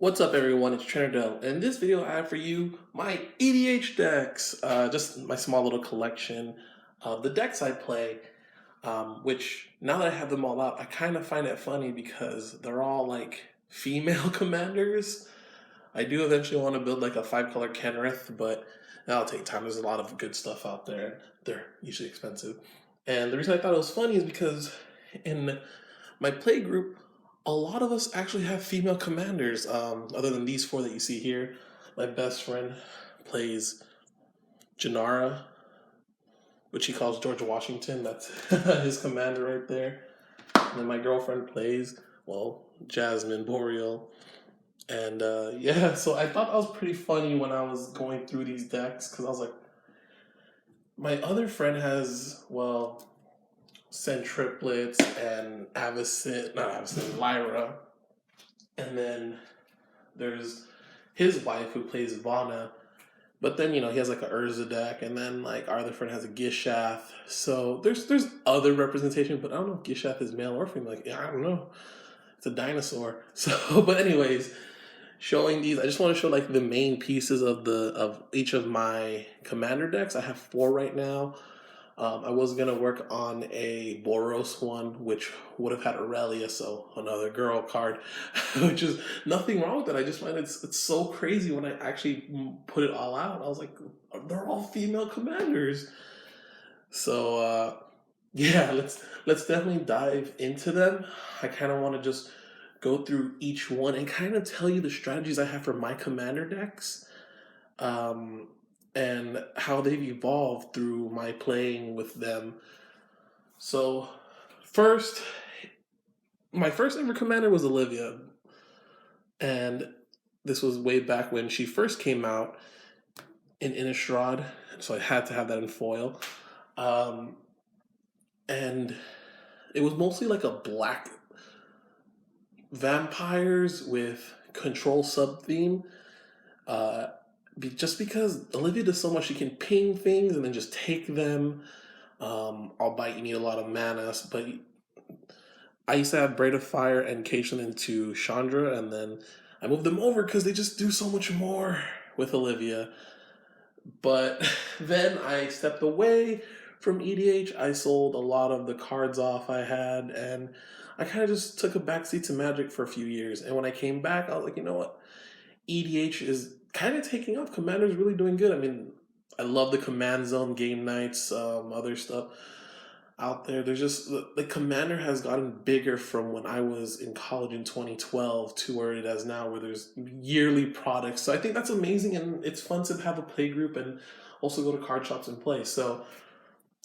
What's up, everyone? It's Chandra. In this video, I have for you my EDH decks, just my small little collection of the decks I play. Which now that I have them all out, I kind of find it funny because they're all like female commanders. I do eventually want to build like a 5-color Kenrith, but that'll take time. There's a lot of good stuff out there. They're usually expensive. And the reason I thought it was funny is because in my play group, a lot of us actually have female commanders, other than these four that you see here. My best friend plays Jhoira, which he calls George Washington. That's his commander right there. And then my girlfriend plays, well, Jasmine Boreal. And yeah, so I thought that was pretty funny when I was going through these decks, because I was like, my other friend has, well, centriplets and Lyra. And then there's his wife who plays Vana. But then, he has like a Urza deck, and then like our other friend has a Gishath. So there's other representation, but I don't know if Gishath is male or female. Like, I don't know. It's a dinosaur. So, but anyways, showing these, I just want to show like the main pieces of each of my commander decks. I have 4 right now. I was gonna work on a Boros one, which would have had Aurelia, so another girl card, which is nothing wrong with it. I just find it's so crazy when I actually put it all out. I was like, they're all female commanders. So yeah, let's definitely dive into them. I kind of want to just go through each one and kind of tell you the strategies I have for my commander decks. And how they've evolved through my playing with them. So, my first ever commander was Olivia. And this was way back when she first came out in Innistrad. So I had to have that in foil. And it was mostly like a black vampires with control sub-theme. Just because Olivia does so much, she can ping things and then just take them. Albeit you need a lot of mana, but I used to have Braid of Fire and Cage them into Chandra, and then I moved them over because they just do so much more with Olivia. But then I stepped away from EDH. I sold a lot of the cards off I had, and I kind of just took a backseat to Magic for a few years. And when I came back, I was like, you know what? EDH is kind of taking off. Commander's really doing good. I mean, I love the Command Zone game nights, other stuff out there. There's just the Commander has gotten bigger from when I was in college in 2012 to where it is now, where there's yearly products. So I think that's amazing, and it's fun to have a play group and also go to card shops and play. So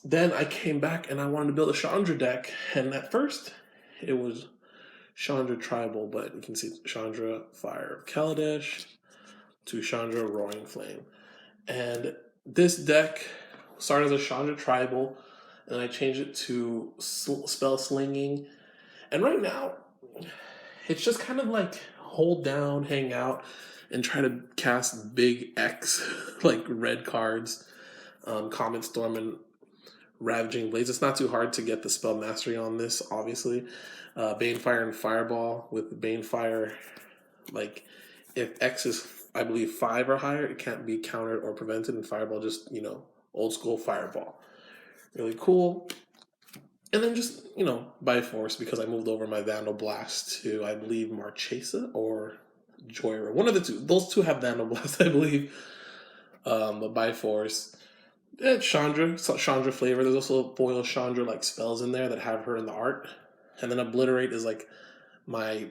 then I came back and I wanted to build a Chandra deck, and at first it was Chandra Tribal, but you can see Chandra Fire of Kaladesh to Chandra Roaring Flame. And this deck started as a Chandra Tribal, and I changed it to Spell Slinging. And right now, it's just kind of like hold down, hang out, and try to cast big X, like red cards, Comet Storm and Ravaging Blaze. It's not too hard to get the spell mastery on this, obviously. Banefire and Fireball with Banefire, like if X is, I believe, 5 or higher, it can't be countered or prevented, and Fireball just, old school Fireball. Really cool. And then just, by force, because I moved over my Vandal Blast to, I believe, Marchesa or Jhoira. One of the two. Those two have Vandal Blast, I believe. But by force. Chandra flavor. There's also foil Chandra like spells in there that have her in the art. And then Obliterate is like my,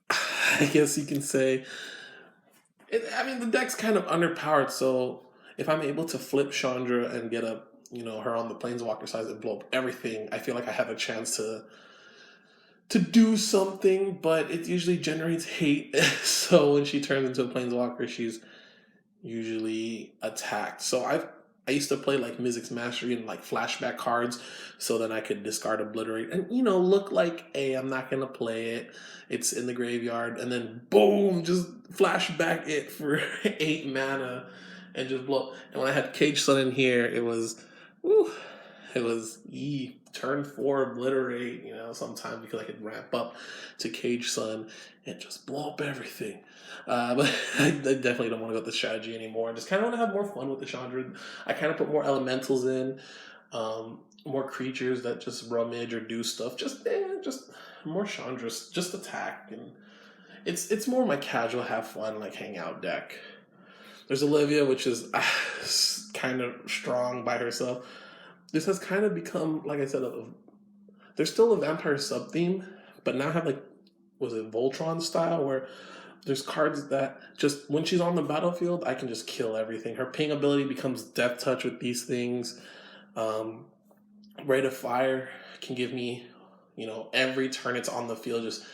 I guess you can say, the deck's kind of underpowered, so if I'm able to flip Chandra and get her on the Planeswalker side and blow up everything, I feel like I have a chance to do something, but it usually generates hate. So when she turns into a Planeswalker, she's usually attacked. So I used to play like Mizzix Mastery and like flashback cards, so then I could discard Obliterate and look like, hey, I'm not gonna play it. It's in the graveyard, and then boom, just flashback it for 8 mana and just blow. And when I had Cage Sun in here, it was, woo, It was turn 4 obliterate, sometimes because I could ramp up to Cage Sun and just blow up everything. But I definitely don't want to go with the strategy anymore. I just kind of want to have more fun with the Chandra. I kind of put more elementals in, more creatures that just rummage or do stuff. Just more Chandras, just attack, and it's more my casual, have fun, like hang out deck. There's Olivia, which is kind of strong by herself. This has kind of become, like I said, there's still a vampire sub theme, but now I have was it Voltron style, where there's cards that just when she's on the battlefield, I can just kill everything. Her ping ability becomes Death Touch with these things. Rate of Fire can give me, every turn it's on the field, just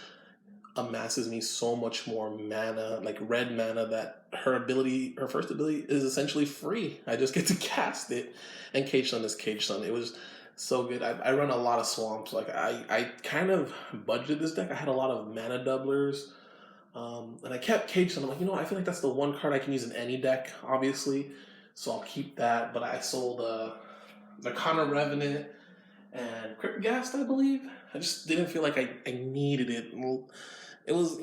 amasses me so much more mana, like red mana, that her first ability is essentially free. I just get to cast it, and Cage Sun is Cage Sun. It was so good. I run a lot of swamps. Like I kind of budgeted this deck. I had a lot of mana doublers, and I kept Cage Sun. I'm like, I feel like that's the one card I can use in any deck, obviously, so I'll keep that. But I sold the Connor Revenant and Cryptghast, I believe. I just didn't feel like I needed it. It was,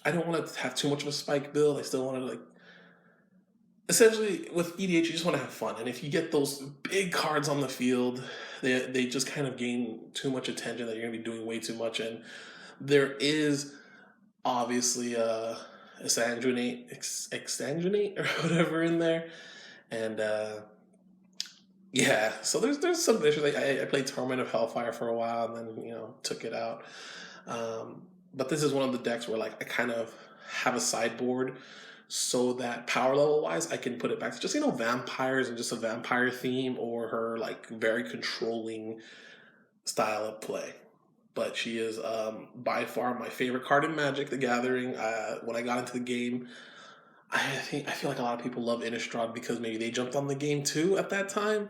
I don't want to have too much of a spike build. I still wanted to, essentially, with EDH, you just want to have fun. And if you get those big cards on the field, they just kind of gain too much attention that you're going to be doing way too much. And there is obviously a exsanguinate or whatever in there. And, yeah, so there's some issues. I played Torment of Hellfire for a while and then, took it out. But this is one of the decks where, I kind of have a sideboard so that power level wise, I can put it back to just, vampires and just a vampire theme, or her, very controlling style of play. But she is by far my favorite card in Magic the Gathering. When I got into the game, I feel like a lot of people love Innistrad because maybe they jumped on the game too at that time.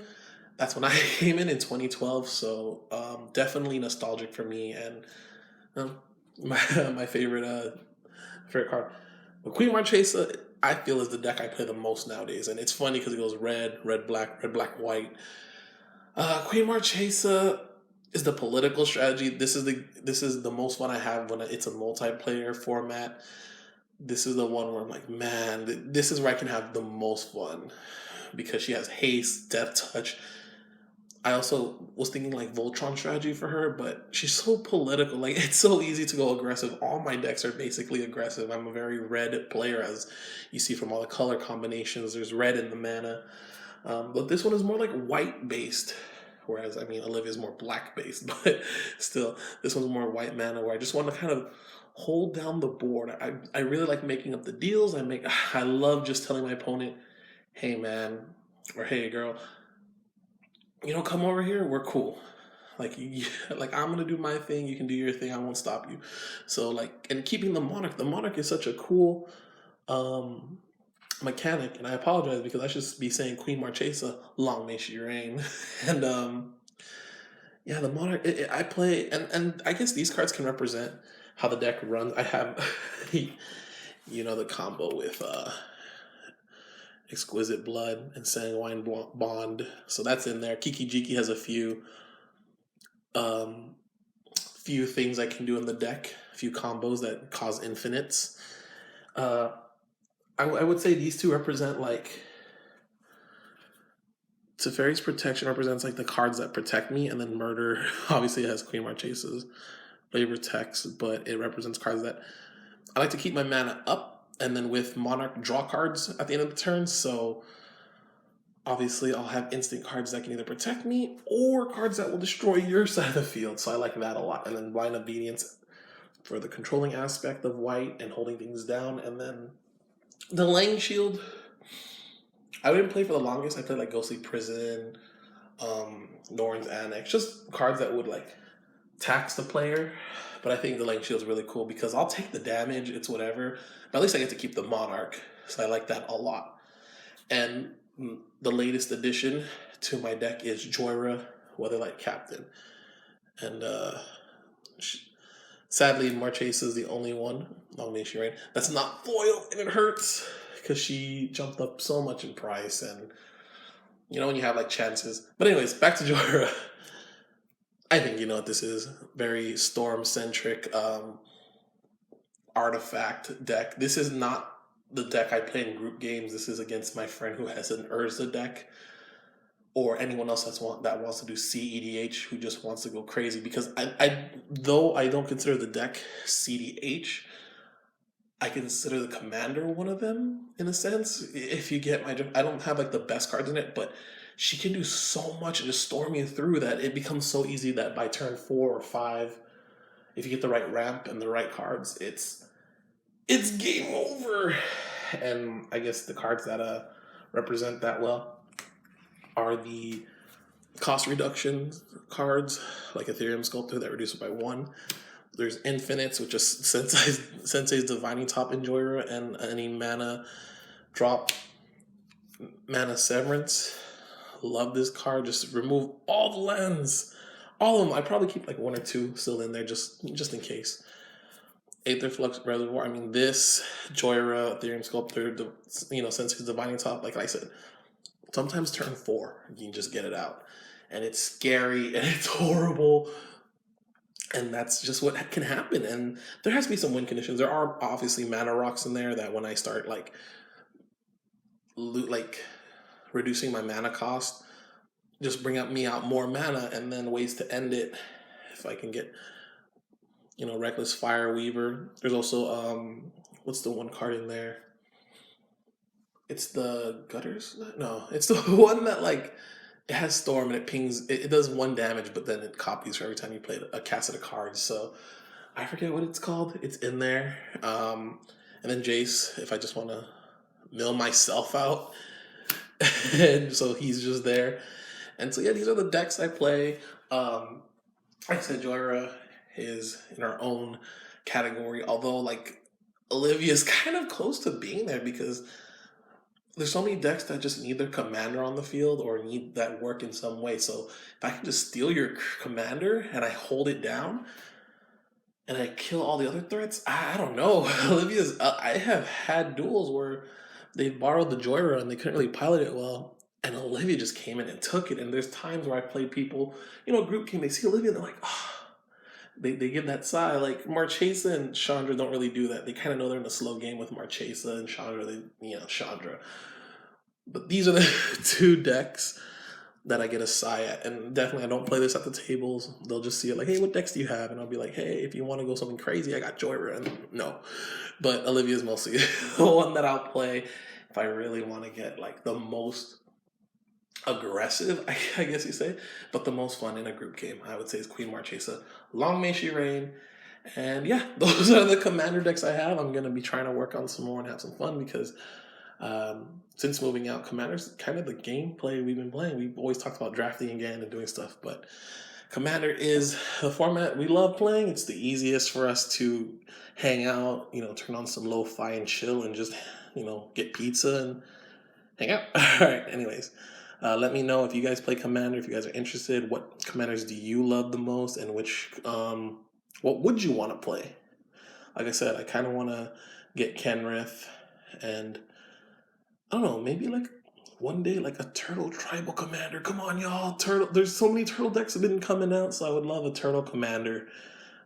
That's when I came in 2012, so definitely nostalgic for me, and my favorite card. But Queen Marchesa, I feel, is the deck I play the most nowadays, and it's funny because it goes red, black, white. Queen Marchesa is the political strategy. This is the most fun I have when it's a multiplayer format. This is the one where I'm like, man, this is where I can have the most fun because she has haste, death touch. I also was thinking Voltron strategy for her, but she's so political. It's so easy to go aggressive. All my decks are basically aggressive. I'm a very red player, as you see from all the color combinations. There's red in the mana. But this one is more white based. Whereas, Olivia's more black based, but still, this one's more white mana, where I just want to kind of hold down the board. I really like making up the deals. I love just telling my opponent, hey man, or hey girl, come over here, we're cool. I'm gonna do my thing, you can do your thing, I won't stop you. So and keeping the monarch is such a cool mechanic, and I apologize because I should be saying Queen Marchesa, long may she reign. And yeah, the monarch, I play, and I guess these cards can represent how the deck runs. I have the combo with Exquisite Blood and Sanguine Bond, so that's in there. Kiki Jiki has a few things I can do in the deck, a few combos that cause infinites. I would say these two represent Teferi's Protection represents the cards that protect me, and then Murder obviously has Queen Marchesa's flavor text, but it represents cards that I like to keep my mana up, and then with Monarch draw cards at the end of the turn. So obviously I'll have instant cards that can either protect me or cards that will destroy your side of the field. So I like that a lot. And then Blind Obedience for the controlling aspect of white and holding things down. And then the Lang Shield, I didn't play for the longest. I played Ghostly Prison, Norn's Annex, just cards that would tax the player. But I think the Lang Shield is really cool because I'll take the damage, it's whatever, but at least I get to keep the Monarch, so I like that a lot. And the latest addition to my deck is Jhoira, Weatherlight Captain. And sadly, Marchesa is the only one, long may she reign, that's not foil, and it hurts because she jumped up so much in price. And You know, when you have like chances. But anyways, back to Jhoira. I think you know what this is. Very storm centric artifact deck. This is not the deck I play in group games. This is against my friend who has an Urza deck, or anyone else that wants to do CEDH, who just wants to go crazy. Because I though I don't consider the deck CDH, I consider the commander one of them in a sense. If you get my, I don't have like the best cards in it, but she can do so much and just storm you through that it becomes so easy that by turn 4 or 5, if you get the right ramp and the right cards, it's game over. And I guess the cards that represent that well are the cost reduction cards, like Ethereum Sculptor that reduce it by 1. There's Infinites, which is Sensei's Divining Top in Jhoira, and any mana drop, Mana Severance. Love this card. Just remove all the lands. All of them. I probably keep like 1 or 2 still in there just in case. Aether Flux Reservoir. I mean, this Jhoira, Ethereum Sculptor, Sensei's Divining Top, like I said, sometimes turn 4, you can just get it out. And it's scary and it's horrible. And that's just what can happen. And there has to be some win conditions. There are obviously mana rocks in there that when I start like reducing my mana cost, just bring me out more mana, and then ways to end it. If I can get, Reckless Fire Weaver. There's also what's the one card in there? It's the Gutters? No, it's the one that like it has Storm and it pings. It does 1 damage, but then it copies for every time you play a cast of the cards. So I forget what it's called. It's in there. And then Jace, if I just want to mill myself out. And so he's just there. And so yeah, these are the decks I play. Like I said, Jhoira is in her own category, although like Olivia's kind of close to being there because there's so many decks that just need their commander on the field or need that work in some way. So if I can just steal your commander and I hold it down and I kill all the other threats, I don't know. Olivia's, I have had duels where they borrowed the Jhoira and they couldn't really pilot it well. And Olivia just came in and took it. And there's times where I played people, group game, they see Olivia and they're like, oh, they give that sigh. Like Marchesa and Chandra don't really do that. They kind of know they're in a slow game with Marchesa and Chandra. Chandra. But these are the 2 decks that I get a sigh at. And definitely I don't play this at the tables. They'll just see it like, hey, what decks do you have? And I'll be like, hey, if you want to go something crazy, I got Jhoira. And no. But Olivia's mostly the one that I'll play if I really want to get like the most aggressive, I guess you say, but the most fun in a group game, I would say, is Queen Marchesa. Long may she reign. And yeah, those are the commander decks I have. I'm going to be trying to work on some more and have some fun because since moving out, Commander's kind of the gameplay we've been playing. We've always talked about drafting again and doing stuff, but Commander is the format we love playing. It's the easiest for us to hang out, turn on some lo-fi and chill and just, get pizza and hang out. All right, anyways. Let me know if you guys play Commander, if you guys are interested. What commanders do you love the most, and what would you want to play? Like I said, I kind of want to get Kenrith, and I don't know, maybe like one day like a turtle tribal commander. Come on, y'all, turtle. There's so many turtle decks have been coming out, so I would love a turtle commander,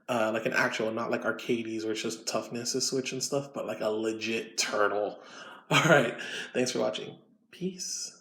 like an actual, not like Arcades where it's just toughness is switch and stuff, but like a legit turtle. All right, thanks for watching. Peace.